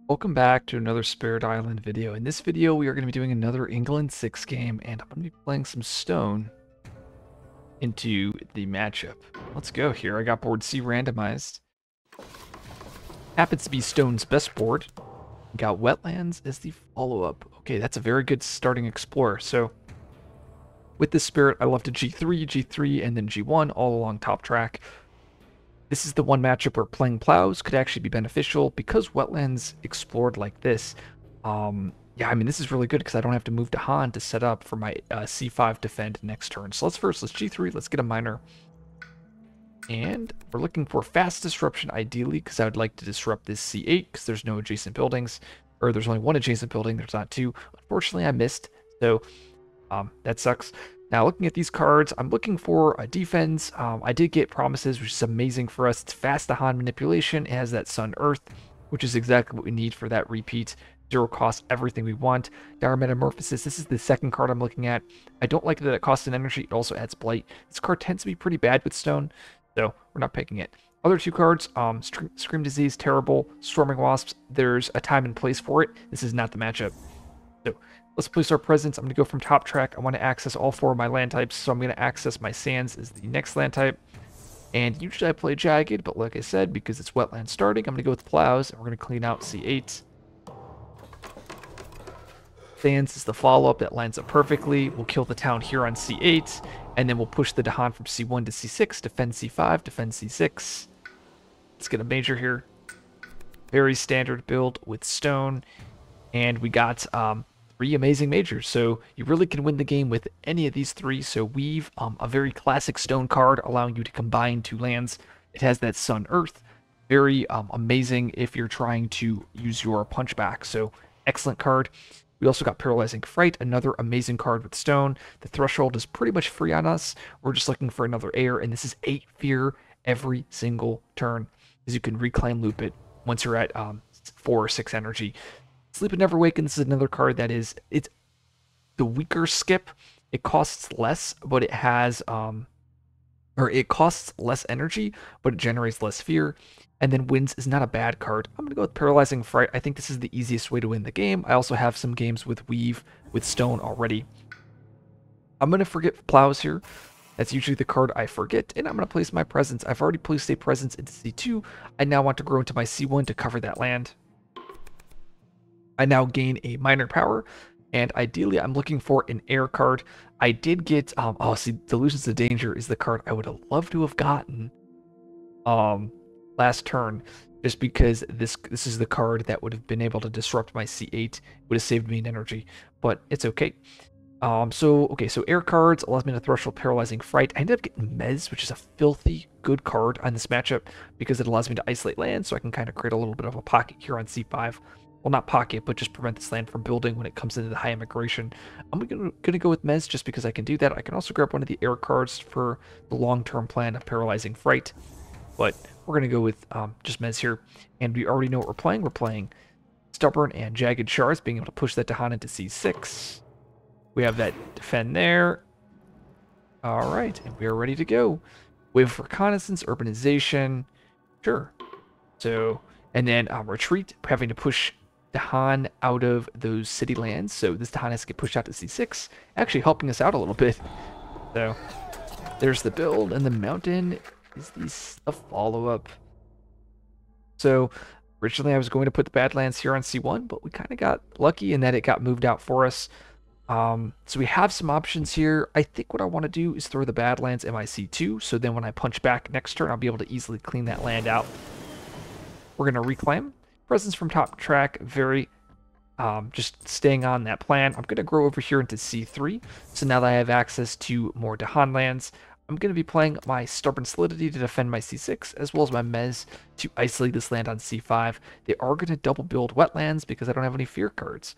Welcome back to another Spirit Island video. In this video, we are going to be doing another England 6 game, and I'm going to be playing some Stone into the matchup. Let's go here. I got board C randomized. Happens to be Stone's best board. Got Wetlands as the follow-up. Okay, that's a very good starting Explorer. So, with this Spirit, I love to G3, G3, and then G1 all along top track. This is the one matchup where playing plows could actually be beneficial because Wetlands explored like this. Yeah, I mean, this is really good because I don't have to move to Han to set up for my C5 defend next turn. So let's G3, let's get a miner. And we're looking for fast disruption ideally because I would like to disrupt this C8 because there's no adjacent buildings. Or there's only one adjacent building, there's not two. Unfortunately, I missed, so that sucks. Now, looking at these cards, I'm looking for a defense. I did get Promises, which is amazing for us. It's fast to Han manipulation. It has that Sun Earth, which is exactly what we need for that repeat. Zero cost, everything we want. Dire Metamorphosis, this is the second card I'm looking at. I don't like that it costs an energy. It also adds Blight. This card tends to be pretty bad with Stone, so we're not picking it. Other two cards, Scream Disease, terrible. Storming Wasps, there's a time and place for it. This is not the matchup. So let's place our presence. I'm going to go from top track. I want to access all four of my land types, so I'm going to access my sands as the next land type. And usually I play Jagged, but like I said, because it's wetland starting, I'm going to go with plows, and we're going to clean out C8. Sands is the follow-up that lines up perfectly. We'll kill the town here on C8, and then we'll push the Dahan from C1 to C6, defend C5, defend C6. Let's get a major here. Very standard build with stone. And we got three amazing majors, so you really can win the game with any of these three. So Weave, a very classic stone card, allowing you to combine two lands. It has that Sun Earth, very amazing if you're trying to use your punchback. So excellent card. We also got Paralyzing Fright, another amazing card with stone. The threshold is pretty much free on us. We're just looking for another air, and this is 8 fear every single turn, as you can reclaim loop it once you're at 4 or 6 energy. Sleep and Never Waken, this is another card that is, it's the weaker skip. It costs less, but it has, or it costs less energy, but it generates less fear. And then Winds is not a bad card. I'm going to go with Paralyzing Fright. I think this is the easiest way to win the game. I also have some games with Weave, with Stone already. I'm going to forget Plows here. That's usually the card I forget, and I'm going to place my presence. I've already placed a presence into C2. I now want to grow into my C1 to cover that land. I now gain a minor power, and ideally I'm looking for an air card. I did get, oh, see, Delusions of Danger is the card I would have loved to have gotten last turn, just because this is the card that would have been able to disrupt my C8, would have saved me an energy, but it's okay. So air cards allows me to threshold Paralyzing Fright. I ended up getting Mez, which is a filthy good card on this matchup, because it allows me to isolate land, so I can kind of create a little bit of a pocket here on C5. Well, not pocket, but just prevent this land from building when it comes into the high immigration. I'm gonna go with Mez just because I can do that. I can also grab one of the air cards for the long-term plan of Paralyzing Fright, but we're gonna go with just Mez here. And we already know what we're playing. We're playing Stubborn and Jagged Shards, being able to push that Dahan into C6. We have that defend there. All right, and we are ready to go. Wave of Reconnaissance, Urbanization, sure. So, and then Retreat, having to push Dahan out of those city lands. So this Dahan has to get pushed out to C6, actually helping us out a little bit. So there's the build, and the mountain is the follow-up. So originally I was going to put the Badlands here on C1, but we kind of got lucky in that it got moved out for us. So we have some options here. I think what I want to do is throw the Badlands in my C2, so then when I punch back next turn, I'll be able to easily clean that land out. We're going to reclaim. Presence from top track, very just staying on that plan. I'm going to grow over here into C3, so now that I have access to more Dahan lands, I'm going to be playing my Stubborn Solidity to defend my C6, as well as my Mez to isolate this land on C5. They are going to double build wetlands because I don't have any fear cards.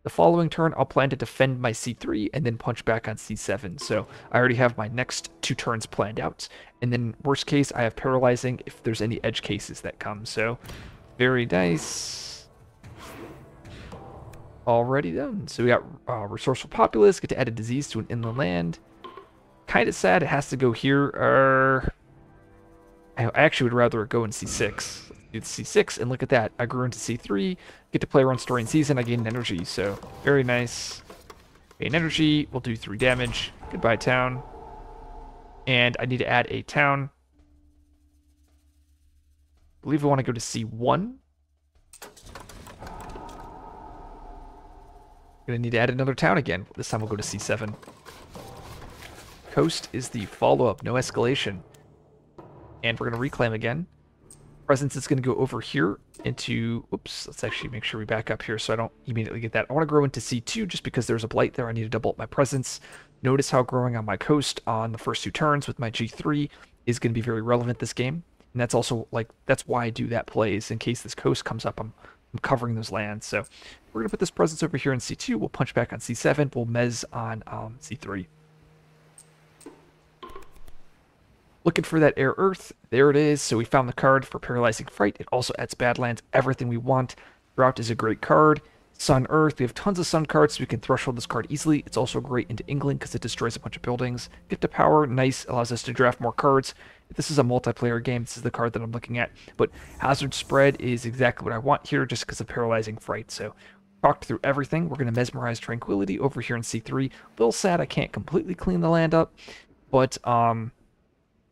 The following turn, I'll plan to defend my C3 and then punch back on C7. So I already have my next 2 turns planned out. And then worst case, I have Paralyzing if there's any edge cases that come. So very nice. Already done. So we got Resourceful Populace, get to add a disease to an inland land. Kind of sad it has to go here. I actually would rather it go in C6. Let's do the C6, and look at that. I grew into C3, get to play around story and season, I gained energy, so very nice. Gain energy, we'll do 3 damage. Goodbye, town. And I need to add a town. I believe we want to go to C1. Gonna need to add another town again. This time we'll go to C7. Coast is the follow-up, no escalation. And we're gonna reclaim again. Presence is gonna go over here into, oops, let's actually make sure we back up here so I don't immediately get that. I want to grow into C2 just because there's a blight there. I need to double up my presence. Notice how growing on my coast on the first 2 turns with my G3 is going to be very relevant this game. And that's also, like, that's why I do that play, is in case this coast comes up, I'm covering those lands. So we're going to put this presence over here in C2. We'll punch back on C7. We'll mez on C3. Looking for that air earth. There it is. So we found the card for Paralyzing Fright. It also adds Badlands, everything we want. Drought is a great card. Sun Earth. We have tons of sun cards, so we can threshold this card easily. It's also great into England because it destroys a bunch of buildings. Gift of Power, nice, allows us to draft more cards. If this is a multiplayer game, this is the card that I'm looking at. But Hazard Spread is exactly what I want here just because of Paralyzing Fright. So talked through everything. We're going to Mesmerize Tranquility over here in C3. A little sad I can't completely clean the land up, but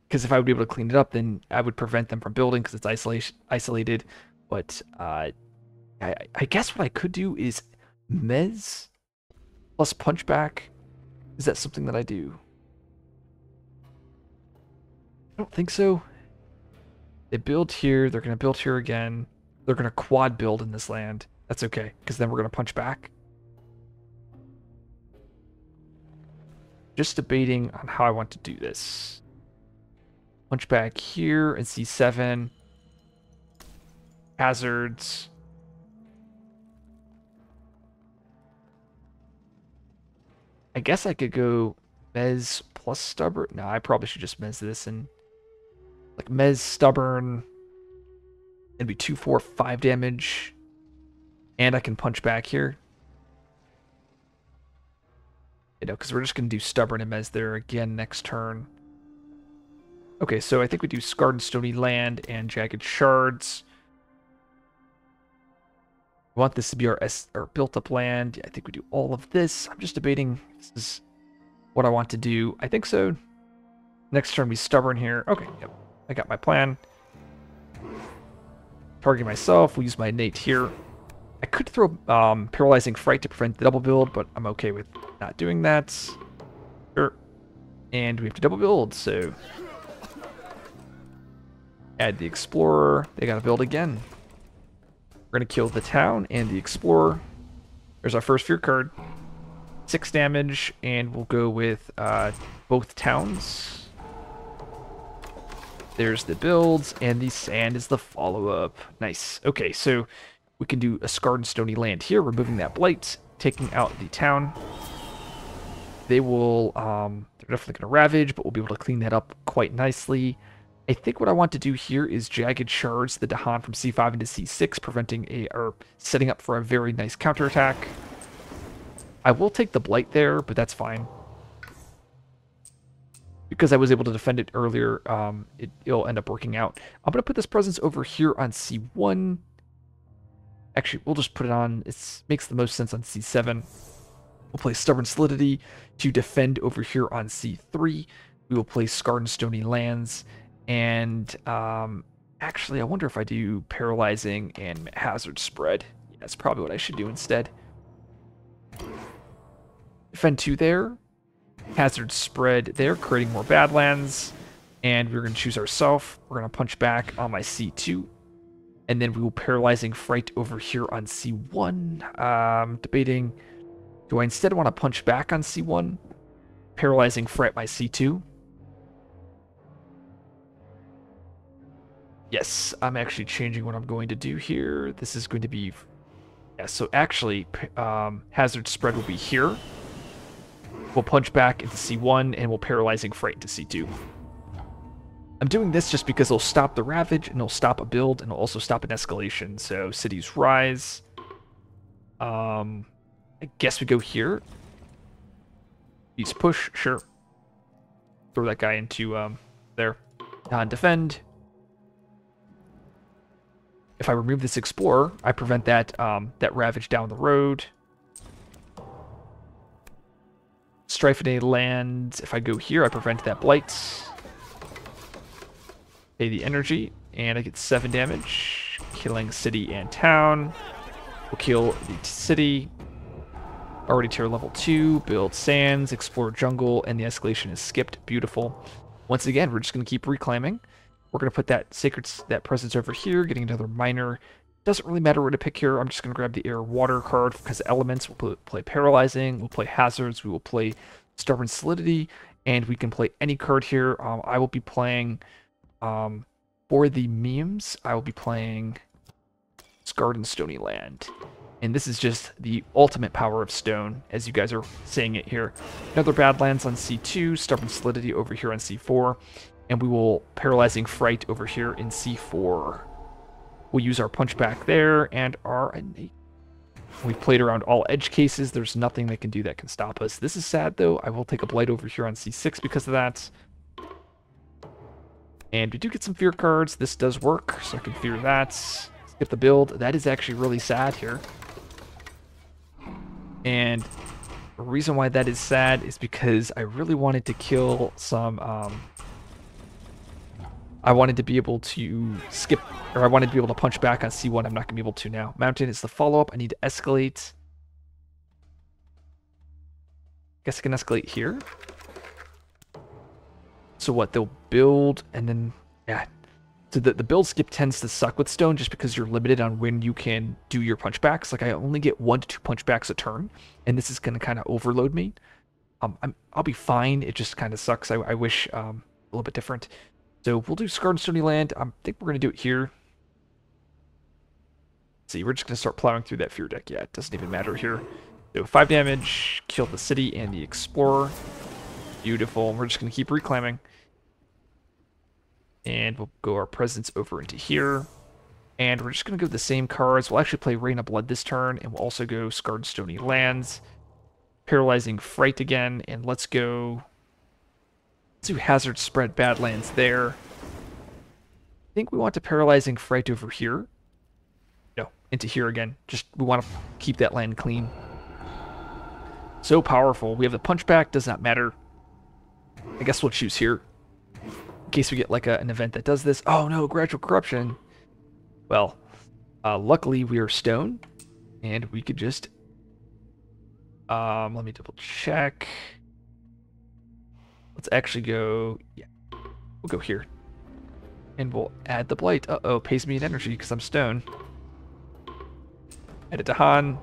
because if I would be able to clean it up, then I would prevent them from building because it's isolated. But I guess what I could do is Mez plus Punchback. Is that something that I do? I don't think so. They build here. They're going to build here again. They're going to quad build in this land. That's okay, because then we're going to punch back. Just debating on how I want to do this. Punch back here and C7. Hazards. I guess I could go Mez plus Stubborn. No, I probably should just Mez this and like Mez Stubborn. It'd be 2, 4, 5 damage. And I can punch back here. You know, because we're just going to do Stubborn and Mez there again next turn. Okay, so I think we do Scarred and Stony Land and Jagged Shards. We want this to be our built-up land. I think we do all of this. I'm just debating if this is what I want to do. I think so. Next turn, we Stubborn here. Okay, yep. I got my plan. Target myself. We'll use my innate here. I could throw Paralyzing Fright to prevent the double build, but I'm okay with not doing that. Sure. And we have to double build, so add the Explorer. They gotta build again. We're gonna kill the town and the Explorer. There's our first fear card. 6 damage, and we'll go with both towns. There's the builds, and the sand is the follow-up. Nice. Okay, so we can do a Scarred and Stony Land here, removing that blight, taking out the town. They will, they're definitely gonna ravage, but we'll be able to clean that up quite nicely. I think what I want to do here is Jagged Shards the Dahan from C5 into C6, preventing or setting up for a very nice counterattack. I will take the Blight there, but that's fine. Because I was able to defend it earlier, it'll end up working out. I'm going to put this presence over here on C1. Actually, we'll just put it on, it makes the most sense on C7. We'll play Stubborn Solidity to defend over here on C3. We will play Scarred and Stony Lands. And actually, I wonder if I do Paralyzing and Hazard Spread. Yeah, that's probably what I should do instead. Defend 2 there. Hazard Spread there, creating more Badlands. And we're going to choose ourselves. We're going to punch back on my C2. And then we will Paralyzing Fright over here on C1. Debating, do I instead want to punch back on C1? Paralyzing Fright my C2? Yes, I'm actually changing what I'm going to do here. This is going to be... Yeah, so actually, Hazard Spread will be here. We'll punch back into C1, and we'll Paralyzing Fright into C2. I'm doing this just because it'll stop the Ravage, and it'll stop a build, and it'll also stop an escalation. So, Cities Rise. I guess we go here. Use Push, sure. Throw that guy into there. Defend. if I remove this Explorer, I prevent that that Ravage down the road. Strifinated land, if I go here, I prevent that Blight. Pay the energy, and I get 7 damage. Killing city and town. We'll kill the city. Already tier level 2, build sands, explore jungle, and the escalation is skipped. Beautiful. Once again, we're just going to keep reclaiming. We're going to put that that presence over here, getting another miner. Doesn't really matter what to pick here. I'm just going to grab the air water card because elements. We'll play paralyzing, we'll play hazards, we will play stubborn solidity, and we can play any card here. I will be playing, for the memes, I will be playing Scarred and Stony Land. And this is just the ultimate power of stone, as you guys are saying it here. Another Badlands on C2, Stubborn Solidity over here on C4, and we will Paralyzing Fright over here in C4. We'll use our Punchback there, and our Innate. We've played around all edge cases. There's nothing they can do that can stop us. This is sad, though. I will take a Blight over here on C6 because of that. And we do get some fear cards. This does work, so I can fear that. Skip the build. That is actually really sad here. And the reason why that is sad is because I really wanted to kill some, I wanted to be able to skip, or I wanted to be able to punch back on C1. I'm not going to be able to now. Mountain is the follow-up. I need to escalate. Guess I can escalate here. So what, they'll build, and then, yeah. So the build skip tends to suck with stone just because you're limited on when you can do your punchbacks. Like I only get 1 to 2 punchbacks a turn, and this is going to kind of overload me. I'll be fine. It just kind of sucks. I wish a little bit different. So we'll do Scarred and Stony Land. I think we're going to do it here. See, we're just going to start plowing through that fear deck. Yeah, it doesn't even matter here. So 5 damage, kill the city and the explorer. Beautiful. We're just going to keep reclaiming. And we'll go our presence over into here. And we're just going to go the same cards. We'll actually play Rain of Blood this turn. And we'll also go Scarred Stony Lands. Paralyzing Fright again. And let's go... Let's do Hazard Spread Badlands there. I think we want to Paralyzing Fright over here. No, into here again. Just, we want to keep that land clean. So powerful. We have the Punchback. Does not matter. I guess we'll choose here. In case we get like an event that does this. Oh no, Gradual Corruption. Well, luckily we are stone, and we could just let me double check. Let's actually go, yeah, we'll go here. And we'll add the Blight. Uh-oh, pays me an energy because I'm stone. Add it to Han.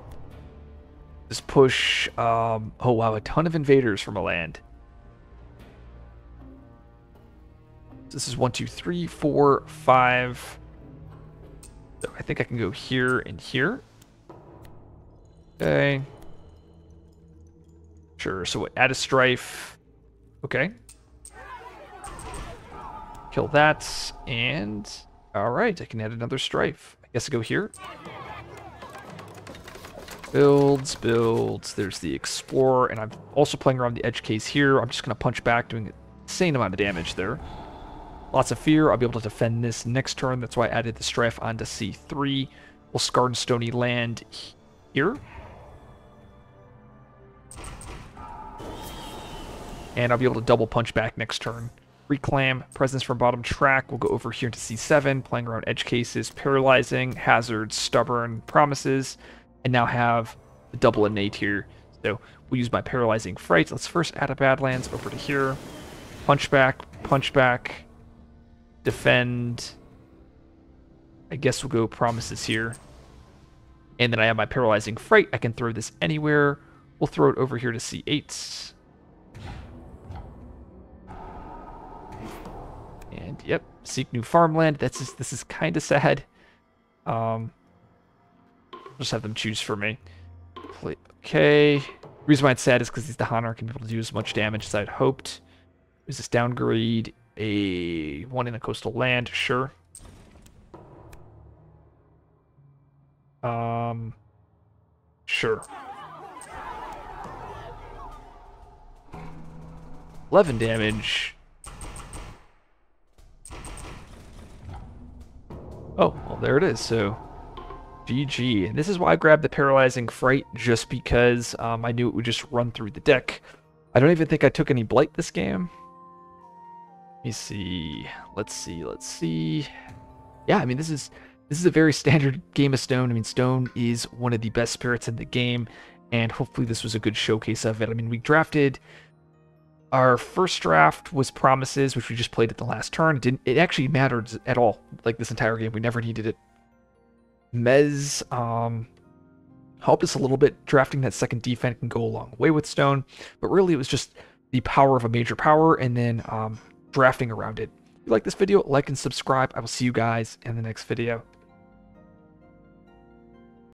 Just push, oh wow, a ton of invaders from a land. This is 1, 2, 3, 4, 5. So I think I can go here and here. Okay. Sure, so add a strife. Okay. Kill that, and... Alright, I can add another strife. I guess I go here. Builds, builds. There's the explorer, and I'm also playing around the edge case here. I'm just going to punch back, doing an insane amount of damage there. Lots of fear. I'll be able to defend this next turn. That's why I added the strife onto C3. We'll Scarred and Stony Land here. And I'll be able to double punch back next turn. Reclaim, presence from bottom track. We'll go over here to C7, playing around edge cases, paralyzing, hazards, stubborn, promises, and now have the double innate here. So we'll use my paralyzing fright. Let's first add a Badlands over to here. Punch back, defend. I guess we'll go promises here. And then I have my paralyzing fright. I can throw this anywhere. We'll throw it over here to C8. And yep, seek new farmland. This is kind of sad. Just have them choose for me. Okay. The reason why it's sad is because these Dahan aren't going to be able to do as much damage as I'd hoped. Is this downgrade a one in a coastal land? Sure. Sure. 11 damage. Oh, well, there it is. So, GG. And this is why I grabbed the Paralyzing Fright, just because I knew it would just run through the deck. I don't even think I took any Blight this game. Let me see. Let's see. Yeah, I mean, this is a very standard game of Stone. I mean, Stone is one of the best spirits in the game, and hopefully this was a good showcase of it. I mean, we drafted our first draft was Promises, which we just played at the last turn. It actually mattered at all, like this entire game. We never needed it. Mez helped us a little bit. Drafting that second defense can go a long way with Stone, but really it was just the power of a major power and then drafting around it. If you like this video, like and subscribe. I will see you guys in the next video.